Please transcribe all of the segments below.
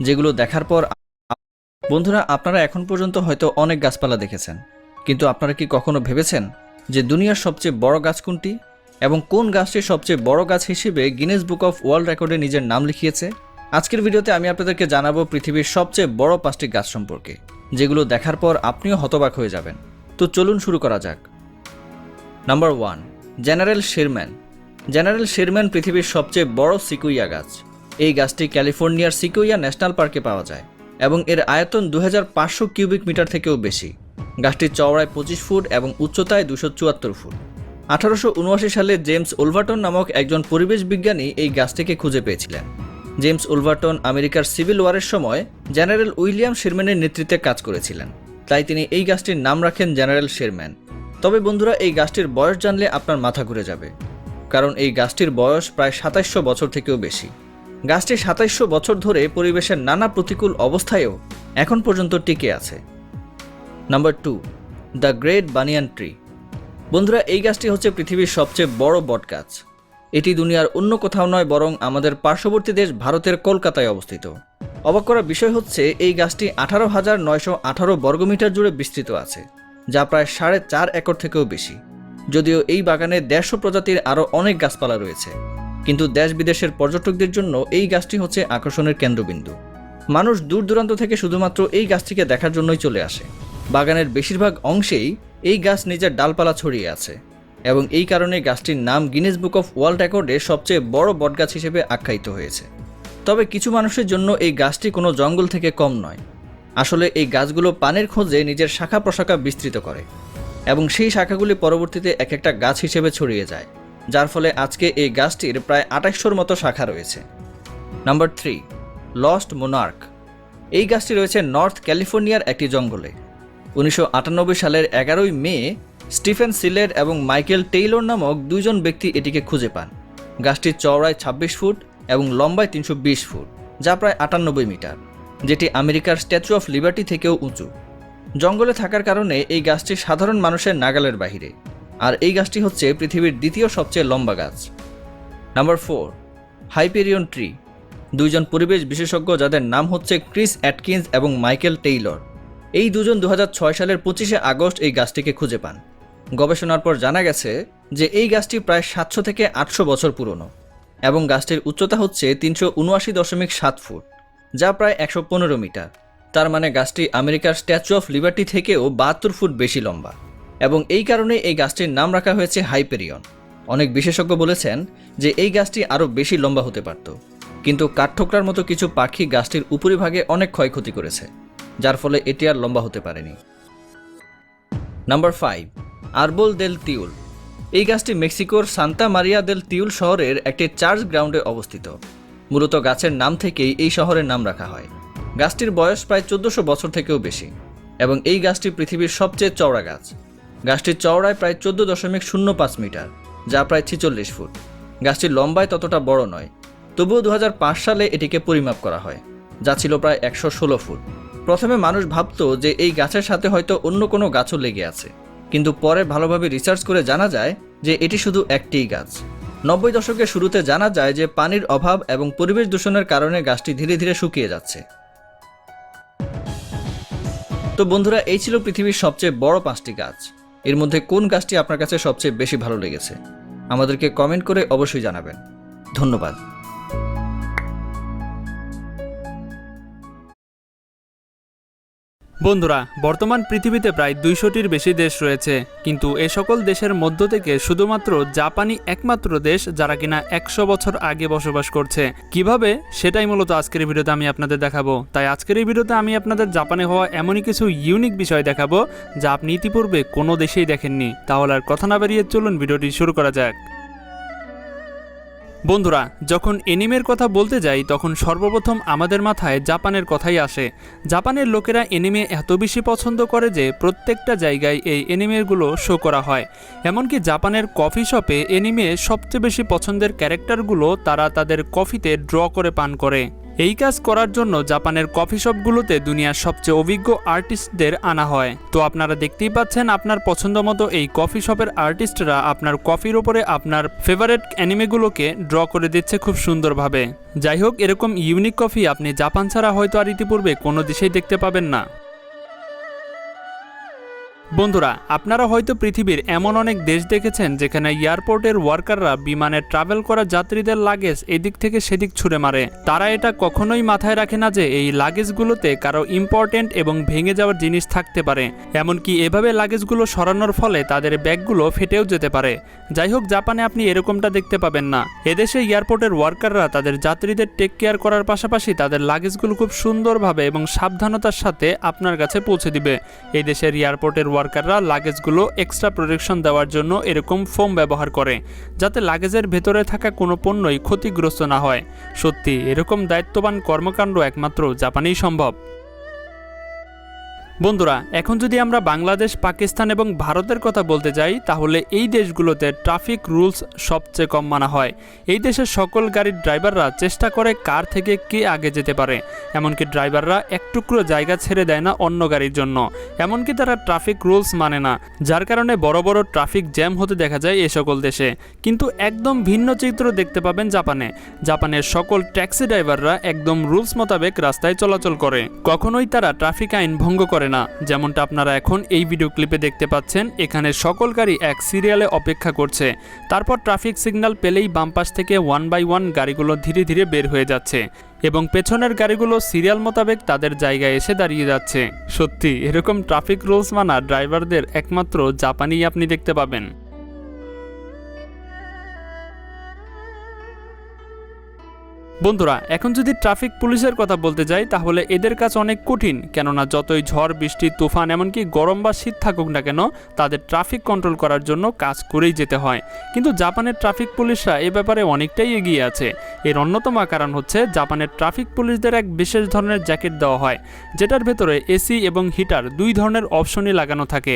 যেগুলো দেখার পর বন্ধুরা আপনারা এখন পর্যন্ত হয়তো অনেক গাছপালা দেখেছেন, কিন্তু আপনারা কি কখনো ভেবেছেন যে দুনিয়ার সবচেয়ে বড় গাছ কোনটি এবং কোন গাছটি সবচেয়ে বড় গাছ হিসেবে গিনেস বুক অফ ওয়ার্ল্ড রেকর্ডে নিজের নাম লিখিয়েছে? আজকের ভিডিওতে আমি আপনাদেরকে জানাবো পৃথিবীর সবচেয়ে বড় 5টি গাছ সম্পর্কে, যেগুলো দেখার পর আপনিও হতবাক হয়ে যাবেন। তো চলুন শুরু করা যাক। Number 1, general Sherman. General Sherman পৃথিবীর সবচেয়ে বড় সিকুইয়া গাছ। এই গাছটি ক্যালিফোর্নিয়ার সিকুইয়া ন্যাশনাল পার্কে পাওয়া যায় এবং এর আয়তন 2500 কিউবিক মিটার থেকেও বেশি। গাছটির চওড়ায় 25 ফুট এবং উচ্চতায় 274 ফুট। 1879 সালে জেমস ওলভারটন নামক একজন পরিবেশ বিজ্ঞানী এই গাছটিকে খুঁজে পেয়েছিলেন। জেমস ওলভারটন আমেরিকার সিভিল ওয়ারের সময় জেনারেল উইলিয়াম শেরম্যানের নেতৃত্বে কাজ করেছিলেন, তাই তিনি এই গাছটির নাম রাখেন জেনারেল শেরম্যান। তবে বন্ধুরা, এই গাছটির বয়স জানলে আপনার মাথা ঘুরে যাবে, কারণ এই গাছটির বয়স প্রায় 2700 বছর থেকেও বেশি। গাছটি 2700 বছর ধরে পরিবেশের নানা প্রতিকূল অবস্থায়ও এখন পর্যন্ত টিকে আছে। Number 2, the great banyan tree. বন্ধুরা, এই গাছটি হচ্ছে পৃথিবীর সবচেয়ে বড় বট গাছ। এটি দুনিয়ার অন্য কোথাও নয়, বরং আমাদের পার্শ্ববর্তী দেশ ভারতের কলকাতায় অবস্থিত। অবাক করার বিষয় হচ্ছে এই গাছটি 18,918 বর্গমিটার জুড়ে বিস্তৃত আছে, যা প্রায় 4.5 একর থেকেও বেশি। যদিও এই বাগানে 150 প্রজাতির আরও অনেক গাছপালা রয়েছে, কিন্তু দেশ বিদেশের পর্যটকদের জন্য এই গাছটি হচ্ছে আকর্ষণের কেন্দ্রবিন্দু। মানুষ দূর দূরান্ত থেকে শুধুমাত্র এই গাছটিকে দেখার জন্যই চলে আসে। বাগানের বেশিরভাগ অংশেই এই গাছ নিজের ডালপালা ছড়িয়ে আছে এবং এই কারণে গাছটির নাম গিনেস বুক অফ ওয়ার্ল্ড রেকর্ডে সবচেয়ে বড় বটগাছ হিসেবে আখ্যায়িত হয়েছে। তবে কিছু মানুষের জন্য এই গাছটি কোনো জঙ্গল থেকে কম নয়। আসলে এই গাছগুলো পানির খোঁজে নিজের শাখা প্রশাখা বিস্তৃত করে এবং সেই শাখাগুলি পরবর্তীতে এক একটা গাছ হিসেবে ছড়িয়ে যায়, যার ফলে আজকে এই গাছটির প্রায় 2800-র মতো শাখা রয়েছে। Number 3, lost Monarch. এই গাছটি রয়েছে নর্থ ক্যালিফোর্নিয়ার একটি জঙ্গলে। 1998 সালের 11ই মে স্টিফেন সিলের এবং মাইকেল টেইলর নামক দুইজন ব্যক্তি এটিকে খুঁজে পান। গাছটির চওড়ায় 26 ফুট এবং লম্বায় 320 ফুট, যা প্রায় 98 মিটার, যেটি আমেরিকার স্ট্যাচু অফ লিবার্টি থেকেও উঁচু। জঙ্গলে থাকার কারণে এই গাছটি সাধারণ মানুষের নাগালের বাহিরে, আর এই গাছটি হচ্ছে পৃথিবীর দ্বিতীয় সবচেয়ে লম্বা গাছ। Number 4, Hyperion tree. দুইজন পরিবেশ বিশেষজ্ঞ যাদের নাম হচ্ছে ক্রিস অ্যাটকিন্স এবং মাইকেল টেইলর, এই দুজন 2006 সালের 25শে আগস্ট এই গাছটিকে খুঁজে পান। গবেষণার পর জানা গেছে যে এই গাছটি প্রায় 700 থেকে 800 বছর পুরনো এবং গাছটির উচ্চতা হচ্ছে 379.7 ফুট, যা প্রায় 115 মিটার। তার মানে গাছটি আমেরিকার স্ট্যাচু অফ লিবার্টি থেকেও 72 ফুট বেশি লম্বা এবং এই কারণে এই গাছটির নাম রাখা হয়েছে হাইপেরিয়ন। অনেক বিশেষজ্ঞ বলেছেন যে এই গাছটি আরও বেশি লম্বা হতে পারত, কিন্তু কাঠঠোকরার মতো কিছু পাখি গাছটির উপরিভাগে অনেক ক্ষয়ক্ষতি করেছে, যার ফলে এটি আর লম্বা হতে পারেনি। নাম্বার 5, আরবোল দেল তিউল। এই গাছটি মেক্সিকোর সান্তা মারিয়া দেল তিউল শহরের একটি চার্চ গ্রাউন্ডে অবস্থিত। মূলত গাছের নাম থেকেই এই শহরের নাম রাখা হয়। গাছটির বয়স প্রায় 1400 বছর থেকেও বেশি এবং এই গাছটি পৃথিবীর সবচেয়ে চওড়া গাছ। গাছটির চওড়ায় প্রায় 14.05 মিটার, যা প্রায় 46 ফুট। গাছটির লম্বায় ততটা বড় নয়, তবুও 2005 সালে এটিকে পরিমাপ করা হয়, যা ছিল প্রায় 116 ফুট। প্রথমে মানুষ ভাবত যে এই গাছের সাথে হয়তো অন্য কোনো গাছও লেগে আছে, কিন্তু পরে ভালোভাবে রিসার্চ করে জানা যায় যে এটি শুধু একটিই গাছ। 90 দশকের শুরুতে জানা যায় যে পানির অভাব এবং পরিবেশ দূষণের কারণে গাছটি ধীরে ধীরে শুকিয়ে যাচ্ছে। তো বন্ধুরা, এই ছিল পৃথিবীর সবচেয়ে বড় 5টি গাছ। এর মধ্যে কোন গাছটি আপনার কাছে সবচেয়ে বেশি ভালো লেগেছে আমাদেরকে কমেন্ট করে অবশ্যই জানাবেন। ধন্যবাদ। বন্ধুরা, বর্তমান পৃথিবীতে প্রায় 200টির বেশি দেশ রয়েছে, কিন্তু এ সকল দেশের মধ্য থেকে শুধুমাত্র জাপানই একমাত্র দেশ যারা কিনা 100 বছর আগে বসবাস করছে। কিভাবে, সেটাই মূলত আজকের এই ভিডিওতে আমি আপনাদের দেখাবো। তাই আজকের এই ভিডিওতে আমি আপনাদের জাপানে হওয়া এমনই কিছু ইউনিক বিষয় দেখাবো যা আপনি ইতিপূর্বে কোনো দেশেই দেখেননি। তাহলে আর কথা না বাড়িয়ে চলুন ভিডিওটি শুরু করা যাক। বন্ধুরা, যখন এনিমের কথা বলতে যাই তখন সর্বপ্রথম আমাদের মাথায় জাপানের কথাই আসে। জাপানের লোকেরা এনিমে এত বেশি পছন্দ করে যে প্রত্যেকটা জায়গায় এই এনিমেগুলো শো করা হয়। এমনকি জাপানের কফি শপে এনিমে সবচেয়ে বেশি পছন্দের ক্যারেক্টারগুলো তারা তাদের কফিতে ড্র করে পান করে। এই কাজ করার জন্য জাপানের কফি শপগুলোতে দুনিয়ার সবচেয়ে অভিজ্ঞ আর্টিস্টদের আনা হয়। তো আপনারা দেখতেই পাচ্ছেন আপনার পছন্দ মতো এই কফি শপের আর্টিস্টরা আপনার কফির ওপরে আপনার ফেভারিট অ্যানিমেগুলোকে ড্র করে দিচ্ছে খুব সুন্দরভাবে। যাই হোক, এরকম ইউনিক কফি আপনি জাপান ছাড়া হয়তো আর ইতিপূর্বে কোনো দেশেই দেখতে পাবেন না। বন্ধুরা, আপনারা হয়তো পৃথিবীর এমন অনেক দেশ দেখেছেন যেখানে এয়ারপোর্টের ওয়ার্কাররা বিমানে ট্রাভেল করা যাত্রীদের লাগেজ এদিক থেকে সেদিক ছুঁড়ে মারে। তারা এটা কখনোই মাথায় রাখে না যে এই লাগেজগুলোতে কারো ইম্পর্টেন্ট এবং ভেঙে যাওয়ার জিনিস থাকতে পারে। এমনকি এভাবে লাগেজগুলো সরানোর ফলে তাদের ব্যাগগুলো ফেটেও যেতে পারে। যাই হোক, জাপানে আপনি এরকমটা দেখতে পাবেন না। এদেশে এয়ারপোর্টের ওয়ার্কাররা তাদের যাত্রীদের টেক কেয়ার করার পাশাপাশি তাদের লাগেজগুলো খুব সুন্দরভাবে এবং সাবধানতার সাথে আপনার কাছে পৌঁছে দিবে। এই দেশের এয়ারপোর্টের ওয়ার্কাররা লাগেজগুলো এক্সট্রা প্রোটেকশন দেওয়ার জন্য এরকম ফোম ব্যবহার করে, যাতে লাগেজের ভেতরে থাকা কোনো পণ্যই ক্ষতিগ্রস্ত না হয়। সত্যি, এরকম দায়িত্ববান কর্মকাণ্ড একমাত্র জাপানেই সম্ভব। বন্ধুরা, এখন যদি আমরা বাংলাদেশ, পাকিস্তান এবং ভারতের কথা বলতে যাই, তাহলে এই দেশগুলোতে ট্রাফিক রুলস সবচেয়ে কম মানা হয়। এই দেশের সকল গাড়ির ড্রাইভাররা চেষ্টা করে কার থেকে কে আগে যেতে পারে। এমনকি ড্রাইভাররা এক টুকরো জায়গা ছেড়ে দেয় না অন্য গাড়ির জন্য। এমনকি তারা ট্রাফিক রুলস মানে না, যার কারণে বড় বড় ট্রাফিক জ্যাম হতে দেখা যায় এই সকল দেশে। কিন্তু একদম ভিন্ন চিত্র দেখতে পাবেন জাপানে। জাপানের সকল ট্যাক্সি ড্রাইভাররা একদম রুলস মোতাবেক রাস্তায় চলাচল করে। কখনোই তারা ট্রাফিক আইন ভঙ্গ করে না। যেমনটা আপনারা এখন এই ভিডিও ক্লিপে দেখতে পাচ্ছেন, এখানে সকল গাড়ি এক সিরিয়ালে অপেক্ষা করছে। তারপর ট্রাফিক সিগন্যাল পেলেই বাম পাশ থেকে 1 বাই 1 গাড়িগুলো ধীরে ধীরে বের হয়ে যাচ্ছে এবং পেছনের গাড়িগুলো সিরিয়াল মোতাবেক তাদের জায়গায় এসে দাঁড়িয়ে যাচ্ছে। সত্যি, এরকম ট্রাফিক রুলস মানা ড্রাইভারদের একমাত্র জাপানেই আপনি দেখতে পাবেন। বন্ধুরা, এখন যদি ট্রাফিক পুলিশের কথা বলতে যাই, তাহলে এদের কাজ অনেক কঠিন। কেননা যতই ঝড়, বৃষ্টি, তুফান, এমনকি গরম বা শীত থাকুক না কেন, তাদের ট্রাফিক কন্ট্রোল করার জন্য কাজ করেই যেতে হয়। কিন্তু জাপানের ট্রাফিক পুলিশরা এ ব্যাপারে অনেকটাই এগিয়ে আছে। এর অন্যতম কারণ হচ্ছে জাপানের ট্রাফিক পুলিশদের এক বিশেষ ধরনের জ্যাকেট দেওয়া হয়, যেটার ভেতরে এসি এবং হিটার দুই ধরনের অপশনই লাগানো থাকে।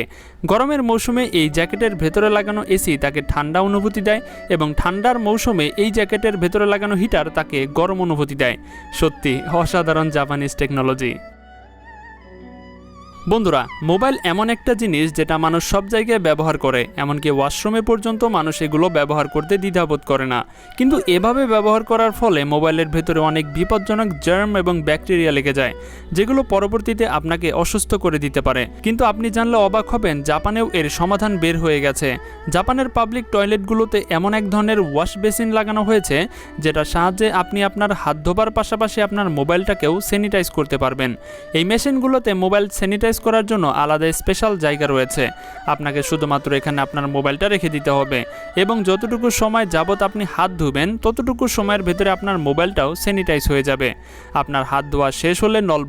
গরমের মৌসুমে এই জ্যাকেটের ভেতরে লাগানো এসি তাকে ঠান্ডা অনুভূতি দেয় এবং ঠান্ডার মৌসুমে এই জ্যাকেটের ভেতরে লাগানো হিটার তাকে গরম অনুভূতি দেয়। সত্যি অসাধারণ জাপানিজ টেকনোলজি। বন্ধুরা, মোবাইল এমন একটা জিনিস যেটা মানুষ সব জায়গায় ব্যবহার করে, এমনকি ওয়াশরুমে পর্যন্ত মানুষ এগুলো ব্যবহার করতে দ্বিধাবোধ করে না। কিন্তু এভাবে ব্যবহার করার ফলে মোবাইলের ভেতরে অনেক বিপজ্জনক জার্ম এবং ব্যাকটেরিয়া লেগে যায়, যেগুলো পরবর্তীতে আপনাকে অসুস্থ করে দিতে পারে। কিন্তু আপনি জানলে অবাক হবেন, জাপানেও এর সমাধান বের হয়ে গেছে। জাপানের পাবলিক টয়লেটগুলোতে এমন এক ধরনের ওয়াশ বেসিন লাগানো হয়েছে, যেটার সাহায্যে আপনি আপনার হাত ধোবার পাশাপাশি আপনার মোবাইলটাকেও স্যানিটাইজ করতে পারবেন। এই মেশিনগুলোতে মোবাইল স্যানিটাইজ করার জন্য আলাদা স্পেশাল জায়গা রয়েছে। আপনাকে শুধুমাত্র এখানে আপনার মোবাইলটা রেখে দিতে হবে এবং যতটুকু সময় যাবত আপনি হাত ধুবেন ততটুকু সময়ের ভেতরে আপনার মোবাইলটাও স্যানিটাইজ হয়ে যাবে। আপনার হাত ধোয়া শেষ হলে নল